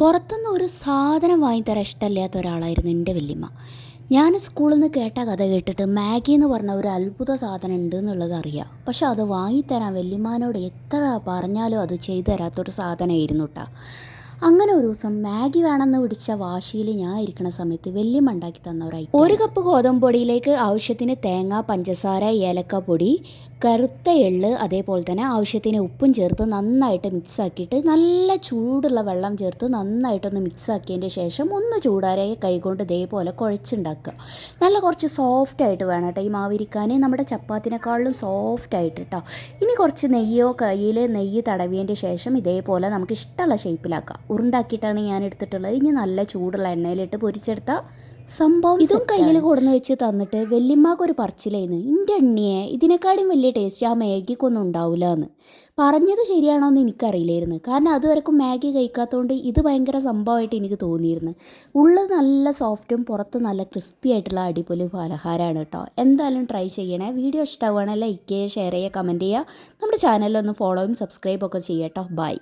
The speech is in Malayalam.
പുറത്തുനിന്ന് ഒരു സാധനം വാങ്ങിത്തരാൻ ഇഷ്ടമില്ലാത്ത ഒരാളായിരുന്നു എൻ്റെ വല്യമ്മ. ഞാൻ സ്കൂളിൽ നിന്ന് കേട്ട കഥ കേട്ടിട്ട് മാഗി എന്ന് പറഞ്ഞ ഒരു അത്ഭുത സാധനം ഉണ്ട് എന്നുള്ളത് അറിയാം. പക്ഷെ അത് വാങ്ങിത്തരാൻ വല്യമ്മാനോട് എത്ര പറഞ്ഞാലും അത് ചെയ്തു തരാത്തൊരു സാധനമായിരുന്നു കേട്ടോ. അങ്ങനെ ഒരു ദിവസം മാഗി വേണമെന്ന് പിടിച്ച വാശിയിൽ ഞാൻ ഇരിക്കുന്ന സമയത്ത് വല്യമ്മ ഉണ്ടാക്കി തന്നവരായി. ഒരു കപ്പ് ഗോതമ്പ് പൊടിയിലേക്ക് ആവശ്യത്തിന് തേങ്ങ, പഞ്ചസാര, ഏലക്കപ്പൊടി, കറുത്ത എള്ള്, അതേപോലെ തന്നെ ആവശ്യത്തിന് ഉപ്പും ചേർത്ത് നന്നായിട്ട് മിക്സാക്കിയിട്ട് നല്ല ചൂടുള്ള വെള്ളം ചേർത്ത് നന്നായിട്ടൊന്ന് മിക്സാക്കിയതിൻ്റെ ശേഷം ഒന്ന് ചൂടാറിയ കൈകൊണ്ട് ഇതേപോലെ കുഴച്ചുണ്ടാക്കുക. നല്ല കുറച്ച് സോഫ്റ്റായിട്ട് വേണം കേട്ടോ ഈ മാവിരിക്കാൻ, നമ്മുടെ ചപ്പാത്തിനേക്കാളും സോഫ്റ്റായിട്ട് കേട്ടോ. ഇനി കുറച്ച് നെയ്യോ കയ്യിൽ നെയ്യ് തടവിയതിൻ്റെ ശേഷം ഇതേപോലെ നമുക്ക് ഇഷ്ടമുള്ള ഷേപ്പിലാക്കാം. ഉരുണ്ടാക്കിയിട്ടാണ് ഞാൻ എടുത്തിട്ടുള്ളത്. ഇനി നല്ല ചൂടുള്ള എണ്ണയിലിട്ട് പൊരിച്ചെടുത്ത സംഭവം ഇതും കയ്യിൽ കൊടുന്ന് വെച്ച് തന്നിട്ട് വല്യമ്മക്കൊരു പറച്ചിലായിരുന്നു, എൻ്റെ എണ്ണിയെ ഇതിനെക്കാളും വലിയ ടേസ്റ്റ് ആ മാഗിക്കൊന്നും ഉണ്ടാവില്ല എന്ന്. പറഞ്ഞത് ശരിയാണോ എന്ന് എനിക്കറിയില്ലായിരുന്നു, കാരണം അതുവരെക്കും മാഗി കഴിക്കാത്തതുകൊണ്ട് ഇത് ഭയങ്കര സംഭവമായിട്ട് എനിക്ക് തോന്നിയിരുന്നു. ഉള്ളത് നല്ല സോഫ്റ്റും പുറത്ത് നല്ല ക്രിസ്പി ആയിട്ടുള്ള അടിപൊളി പലഹാരമാണ് കേട്ടോ. എന്തായാലും ട്രൈ ചെയ്യണേ. വീഡിയോ ഇഷ്ടമാവുകയാണെങ്കിൽ ലൈക്ക് ചെയ്യുക, ഷെയർ ചെയ്യുക, കമൻറ്റ് ചെയ്യുക. നമ്മുടെ ചാനലൊന്ന് ഫോളോയും സബ്സ്ക്രൈബൊക്കെ ചെയ്യാം കേട്ടോ. ബൈ.